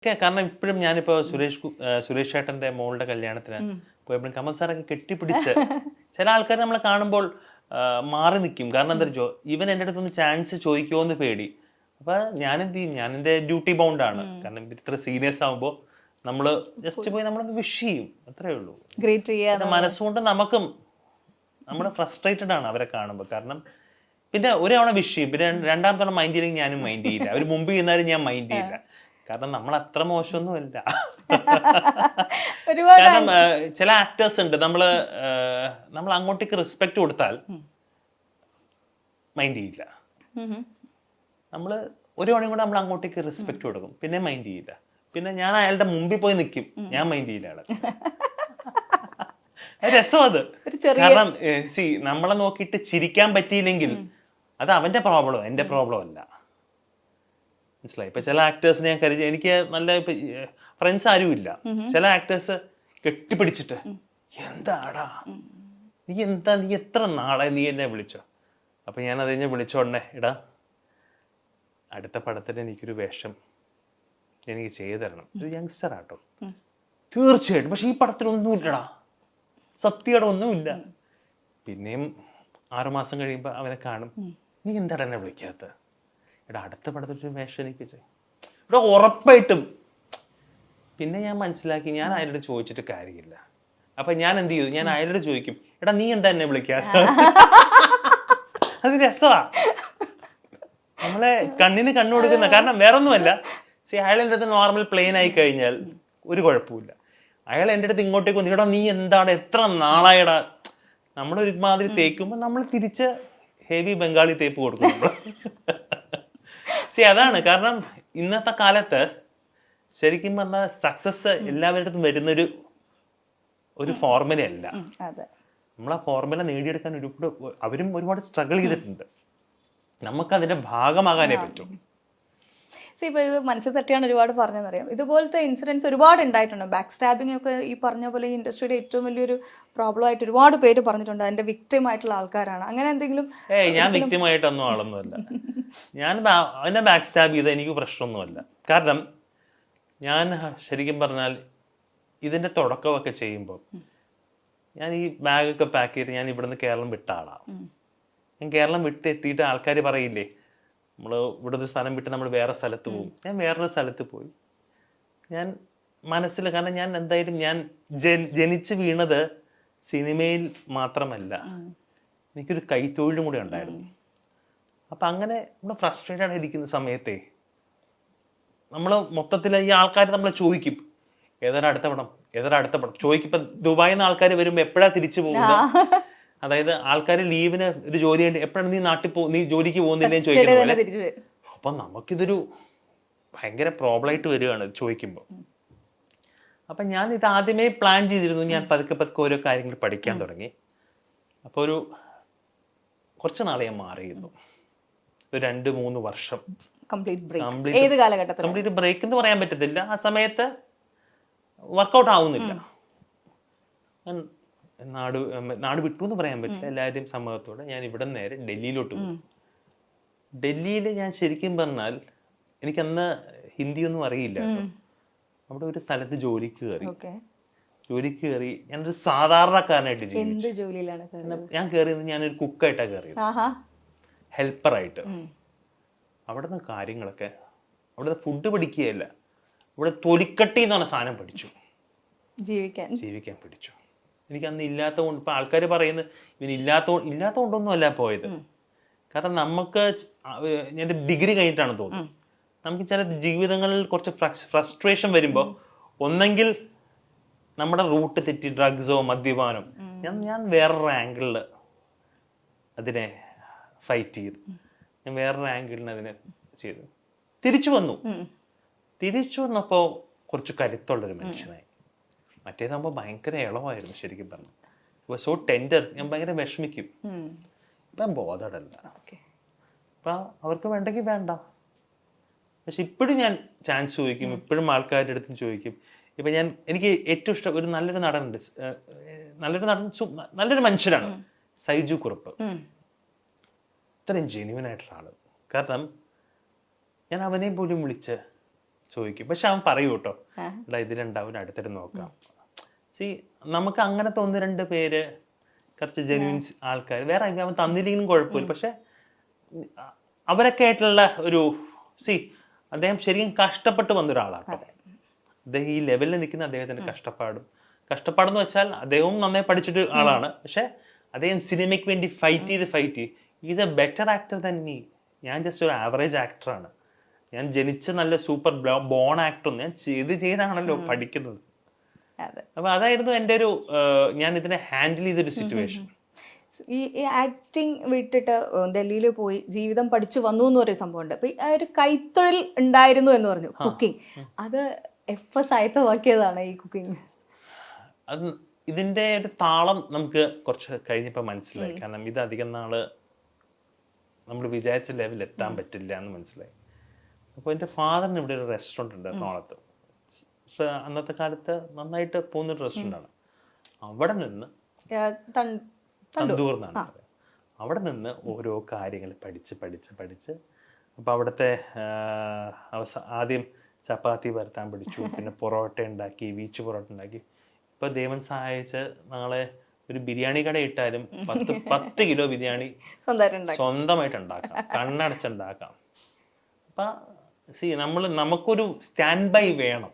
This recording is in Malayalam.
കാരണം ഇപ്പോഴും ഞാനിപ്പോ സുരേഷ് ചേട്ടന്റെ മോളുടെ കല്യാണത്തിന് പോയപ്പോഴും കമൽ സാറൊക്കെ കെട്ടിപ്പിടിച്ച് ചില ആൾക്കാർ നമ്മളെ കാണുമ്പോൾ മാറി നിൽക്കും. കാരണം എന്താ ഇവൻ എൻ്റെ അടുത്തൊന്ന് ചാൻസ് ചോദിക്കുമോ എന്ന് പേടി. അപ്പൊ ഞാൻ എന്ത് ചെയ്യും, ഞാൻ എൻ്റെ ഡ്യൂട്ടി ബൗണ്ടാണ്. കാരണം ഇത്ര സീനിയേഴ്സ് ആകുമ്പോൾ നമ്മള് ജസ്റ്റ് പോയി നമ്മളൊന്ന് വിഷ് ചെയ്യും, അത്രേ ഉള്ളൂ. മനസ്സുകൊണ്ട് നമുക്കും നമ്മൾ ഫ്രസ്ട്രേറ്റഡ് ആണ് അവരെ കാണുമ്പോൾ. കാരണം പിന്നെ ഒരു തവണ വിഷ് ചെയ്യും, പിന്നെ രണ്ടാമത്തെ തവണ മൈൻഡ് ചെയ്യില്ലെങ്കിൽ ഞാനും മൈൻഡ് ചെയ്യില്ല. അവർ മുമ്പ് ചെയ്യുന്നാലും ഞാൻ മൈൻഡ് ചെയ്യില്ല. കാരണം നമ്മൾ അത്ര മോശമൊന്നുമല്ല. കാരണം ചില ആക്ടേഴ്സ് ഉണ്ട്, നമ്മൾ അങ്ങോട്ടേക്ക് റെസ്പെക്ട് കൊടുത്താൽ മൈൻഡ് ചെയ്യില്ല. നമ്മള് ഒരു തവണയും കൂടെ നമ്മൾ അങ്ങോട്ടേക്ക് റെസ്പെക്ട് കൊടുക്കും, പിന്നെ മൈൻഡ് ചെയ്യില്ല. പിന്നെ ഞാൻ അയാളുടെ മുമ്പിൽ പോയി നിൽക്കും, ഞാൻ മൈൻഡ് ചെയ്യില്ല അയാളെ. രസം അത്. കാരണം നമ്മളെ നോക്കിയിട്ട് ചിരിക്കാൻ പറ്റിയില്ലെങ്കിൽ അത് അവന്റെ പ്രോബ്ലം, എന്റെ പ്രോബ്ലം അല്ല. മനസ്സിലായി? ഇപ്പൊ ചില ആക്ടേഴ്സിനെ ഞാൻ കരുതി, എനിക്ക് നല്ല ഫ്രണ്ട്സ് ആരും ഇല്ല. ചില ആക്ടേഴ്സ് കെട്ടിപ്പിടിച്ചിട്ട് എന്താടാ നീ എത്ര നാളായി നീ എന്നെ വിളിച്ചോ. അപ്പൊ ഞാൻ അത് കഴിഞ്ഞ് വിളിച്ചോടനെ, എടാ അടുത്ത പടത്തിന് എനിക്കൊരു വേഷം എനിക്ക് ചെയ്തു തരണം, ഒരു യങ്സ്റ്റർ ആട്ടോ. തീർച്ചയായിട്ടും, പക്ഷെ ഈ പടത്തിലൊന്നും ഇല്ലടാ, സത്യയുടെ ഒന്നുമില്ല. പിന്നെയും 6 മാസം കഴിയുമ്പോ അവനെ കാണും, നീ എന്താണ് എന്നെ വിളിക്കാത്ത? എടാ അടുത്ത പടത്തിലൊരു വേഷം എനിക്ക് ഇവിടെ ഉറപ്പായിട്ടും. പിന്നെ ഞാൻ മനസ്സിലാക്കി, ഞാൻ അയാളോട് ചോദിച്ചിട്ട് കാര്യമില്ല. അപ്പൊ ഞാൻ എന്ത് ചെയ്തു, ഞാൻ അയാളോട് ചോദിക്കും, എടാ നീ എന്താ എന്നെ വിളിക്കാത്ത? അത് രസമാ, നമ്മളെ കണ്ണിന് കണ്ണു കൊടുക്കുന്ന. കാരണം വേറൊന്നുമല്ല, അയാൾ എൻ്റെ അടുത്ത് നോർമൽ പ്ലെയിൻ ആയി കഴിഞ്ഞാൽ ഒരു കുഴപ്പമില്ല. അയാൾ എൻ്റെ അടുത്ത് ഇങ്ങോട്ടേക്ക് വന്നു, എടാ നീ എന്താണ് എത്ര നാളായടാ, നമ്മൾ ഒരുമാതിരി തേക്കുമ്പോൾ നമ്മൾ തിരിച്ച് ഹെവി ബംഗാളി തേപ്പ് കൊടുക്കും. അതാണ്. കാരണം ഇന്നത്തെ കാലത്ത് ശരിക്കും പറഞ്ഞാൽ സക്സസ് എല്ലാവരുടെ അടുത്തും വരുന്നൊരു ഫോർമുല അല്ല. നമ്മൾ ആ ഫോർമുല നേടിയെടുക്കാൻ അവരും ഒരുപാട് സ്ട്രഗിൾ ചെയ്തിട്ടുണ്ട്. നമുക്ക് അതിന്റെ ഭാഗമാകാനേ പറ്റും. ഇപ്പൊ ഇത് മനസ്സിൽ തട്ടിയാണ് ഒരുപാട് പറഞ്ഞതെന്നറിയാം. ഇതുപോലത്തെ ഇൻസിഡൻസ് ഒരുപാട് ഉണ്ടായിട്ടുണ്ട്. ബാക്ക് സ്റ്റാബിംഗ് ഒക്കെ ഈ പറഞ്ഞ പോലെ ഈ ഇൻഡസ്ട്രിയുടെ ഏറ്റവും വലിയൊരു പ്രോബ്ലം ആയിട്ട് ഒരുപാട് പേര് പറഞ്ഞിട്ടുണ്ട്. അതിന്റെ വിക്ടിം ആയിട്ടുള്ള ആൾക്കാരാണ്. അങ്ങനെ എന്തെങ്കിലും? ഞാൻ വിക്ടിം ആയിട്ടൊന്നും ആളൊന്നുമല്ല. ഞാൻ അതിനെ ബാക്ക് സ്റ്റാബ് ചെയ്ത എനിക്ക് പ്രശ്നമൊന്നുമല്ല. കാരണം ഞാൻ ശരിക്കും പറഞ്ഞാൽ ഇതിന്റെ തുടക്കമൊക്കെ ചെയ്യുമ്പോൾ ഞാൻ ഈ ബാഗൊക്കെ പാക്ക് ചെയ്തിട്ട് ഞാൻ ഇവിടുന്ന് കേരളം വിട്ട ആളാണ്. ഞാൻ കേരളം വിട്ടെത്തിയിട്ട് ആൾക്കാർ പറയില്ലേ, നമ്മൾ ഇവിടെ ഒരു സ്ഥലം വിട്ട് നമ്മൾ വേറെ സ്ഥലത്ത് പോകും. ഞാൻ വേറൊരു സ്ഥലത്ത് പോയി. ഞാൻ മനസ്സിൽ, കാരണം ഞാൻ എന്തായാലും ഞാൻ ജനിച്ച് വീണത് സിനിമയിൽ മാത്രമല്ല, എനിക്കൊരു കൈത്തൊഴിലും കൂടെ ഉണ്ടായിരുന്നു. അപ്പം അങ്ങനെ നമ്മൾ ഫ്രസ്ട്രേറ്റഡ് ആയിരിക്കുന്ന സമയത്തെ നമ്മൾ മൊത്തത്തിൽ ഈ ആൾക്കാർ നമ്മളെ ചോദിക്കും, ഏതാണ് അടുത്ത പടം ചോദിക്കും. ഇപ്പം ദുബായിൽ നിന്ന് ആൾക്കാർ വരുമ്പോൾ എപ്പോഴാണ് തിരിച്ചു പോകുന്നത്, അതായത് ആൾക്കാർ ലീവിന് ഒരു ജോലി ആയിട്ട് എപ്പോഴാണ് നീ ജോലിക്ക് പോകുന്നില്ലേ ചോദിക്കുന്നത്. അപ്പൊ നമുക്കിതൊരു ഭയങ്കര പ്രോബ്ലം ആയിട്ട് വരികയാണ് ചോദിക്കുമ്പോൾ. അപ്പൊ ഞാൻ ഇത് ആദ്യമേ പ്ലാൻ ചെയ്തിരുന്നു. ഞാൻ പതുക്കെ ഓരോ കാര്യങ്ങൾ പഠിക്കാൻ തുടങ്ങി. അപ്പൊ കുറച്ച് നാളെ ഞാൻ മാറിയിരുന്നു, ഒരു 2-3 വർഷം കംപ്ലീറ്റ് ബ്രേക്ക് എന്ന് പറയാൻ പറ്റത്തില്ല. ആ സമയത്ത് വർക്കൗട്ട് ആവുന്നില്ല. നാട് വിട്ടു എന്ന് പറയാൻ പറ്റില്ല, എല്ലാവരുടെയും സമ്മതത്തോടെ ഞാൻ ഇവിടെ നേരെ ഡൽഹിയിലോട്ട് പോയി. ഡൽഹിയിൽ ഞാൻ ശരിക്കും പറഞ്ഞാൽ എനിക്കന്ന് ഹിന്ദിയൊന്നും അറിയില്ല. അവിടെ ഒരു സ്ഥലത്ത് ജോലിക്ക് കയറി. ഞാനൊരു സാധാരണക്കാരനായിട്ട് ഞാൻ കയറിയത്, ഞാനൊരു കുക്കായിട്ടാണ് കയറിയത്, ഹെൽപ്പറായിട്ട്. അവിടുന്ന് കാര്യങ്ങളൊക്കെ, അവിടുത്തെ ഫുഡ് പഠിക്കുകയല്ല, ഇവിടെ തൊലിക്കട്ടി എന്ന് പറഞ്ഞ സാധനം പഠിച്ചു, ജീവിക്കാൻ പഠിച്ചു. എനിക്ക് അന്ന് ഇല്ലാത്തതുകൊണ്ട്, ഇപ്പൊ ആൾക്കാർ പറയുന്നത് ഇവന് ഇല്ലാത്തതുകൊണ്ടൊന്നും അല്ല പോയത്. കാരണം നമുക്ക്, ഞാൻ ഡിഗ്രി കഴിഞ്ഞിട്ടാണ് തോന്നുന്നത്, നമുക്ക് ചില ജീവിതങ്ങളിൽ കുറച്ച് ഫ്രസ്ട്രേഷൻ വരുമ്പോൾ ഒന്നെങ്കിൽ നമ്മുടെ റൂട്ട് തെറ്റി ഡ്രഗ്സോ മദ്യപാനം, ഞാൻ വേറൊരു ആംഗിളിൽ അതിനെ ഫൈറ്റ് ചെയ്തു. ഞാൻ വേറൊരു ആംഗിളിന് അതിനെ ചെയ്തു. തിരിച്ചു വന്നപ്പോൾ കുറച്ച് കരുത്തുള്ളൊരു മനുഷ്യനായി. മറ്റേതാകുമ്പോൾ ഭയങ്കര ഇളവായിരുന്നു ശരിക്കും പറഞ്ഞു. സോ ടെൻഡർ, ഞാൻ ഭയങ്കര വിഷമിക്കും. ഇപ്പം ബോധടല്ല. അപ്പൊ അവർക്ക് വേണ്ടെങ്കിൽ വേണ്ട. പക്ഷെ ഇപ്പോഴും ഞാൻ ചാൻസ് ചോദിക്കും, ഇപ്പോഴും ആൾക്കാരുടെ അടുത്തും ചോദിക്കും. ഇപ്പൊ എനിക്ക് ഏറ്റവും ഇഷ്ടം ഒരു നല്ലൊരു നടനുണ്ട്, നല്ലൊരു മനുഷ്യനാണ്, സൈജു കുറുപ്പ്. ഇത്രയും ജെന്യുവൻ ആയിട്ടുള്ള ആള്. കാരണം ഞാൻ അവനെ പോലും വിളിച്ച് ചോദിക്കും. പക്ഷെ അവൻ പറയൂ കേട്ടോ, എടാ ഇതിലുണ്ടാവും, അടുത്തിട്ട് നോക്കാം. സി നമുക്ക് അങ്ങനത്തെ 1-2 പേര് കുറച്ച് ജെന്യൂൻസ് ആൾക്കാർ വേറെ അവൻ തന്നില്ലെങ്കിലും കുഴപ്പമില്ല. പക്ഷെ അവരൊക്കെ ആയിട്ടുള്ള ഒരു അദ്ദേഹം ശരിക്കും കഷ്ടപ്പെട്ട് വന്നൊരാളാണ്. അദ്ദേഹം ഈ ലെവലിൽ നിൽക്കുന്ന അദ്ദേഹത്തിന്റെ കഷ്ടപ്പാടെന്ന് വെച്ചാൽ അദ്ദേഹവും നന്നായി പഠിച്ചിട്ട് ആളാണ്. പക്ഷെ അദ്ദേഹം സിനിമയ്ക്ക് വേണ്ടി ഫൈറ്റ് ചെയ്ത് is A better actor than me. ഞാൻ ജസ്റ്റ് ഒരു ആവറേജ് ആക്ടറാണ്. ഞാൻ ജനിച്ച നല്ല സൂപ്പർ ബോൺ ആക്ടർ, ഞാൻ ചെയ്താണല്ലോ പഠിക്കുന്നത്. അപ്പൊ അതായിരുന്നു എൻ്റെ ഒരു ഞാൻ ഇതിനെ ഹാൻഡിൽ ചെയ്തൊരു സിറ്റുവേഷൻ. ഈ ആക്ടിങ് വിട്ടിട്ട് ഡൽഹിയിൽ പോയി ജീവിതം പഠിച്ചു വന്നു എന്ന് പറയുന്ന സംഭവമുണ്ട്. അപ്പൊ ആ ഒരു കൈത്തൊഴിൽ ഉണ്ടായിരുന്നു എന്ന് പറഞ്ഞു, കുക്കിംഗ്. അത് ആയത്തമാക്കിയതാണ് ഈ കുക്കിംഗ്. അത് ഇതിന്റെ ഒരു താളം നമുക്ക് കുറച്ച് കഴിഞ്ഞപ്പോൾ മനസ്സിലായി. കാരണം ഇത് അധികം നാള് നമ്മൾ വിചാരിച്ച ലെവലിൽ എത്താൻ പറ്റില്ല എന്ന് മനസ്സിലായി. അപ്പോൾ എൻ്റെ ഫാദറിന് ഇവിടെ ഒരു റെസ്റ്റോറൻറ്റ് ഉണ്ട് എറണാകുളത്ത്. അന്നത്തെ കാലത്ത് നന്നായിട്ട് പോകുന്നൊരു റെസ്റ്റോറൻ്റാണ്. അവിടെ നിന്ന് തന്തൂർ എന്നാണ്, അവിടെ നിന്ന് ഓരോ കാര്യങ്ങൾ പഠിച്ച് അപ്പോൾ അവിടുത്തെ ആദ്യം ചപ്പാത്തി പരത്താൻ പഠിച്ചു, പിന്നെ പൊറോട്ട ഉണ്ടാക്കി, വീച്ച് പൊറോട്ട ഉണ്ടാക്കി. ഇപ്പൊ ദൈവം സഹായിച്ച് നാളെ ഒരു ബിരിയാണി കട ഇട്ടാലും 10 കിലോ ബിരിയാണി സ്വന്തമായിട്ട് ഉണ്ടാക്കാം, കണ്ണടച്ചുണ്ടാക്കാം. അപ്പൊ നമുക്കൊരു സ്റ്റാൻഡ് ബൈ വേണം.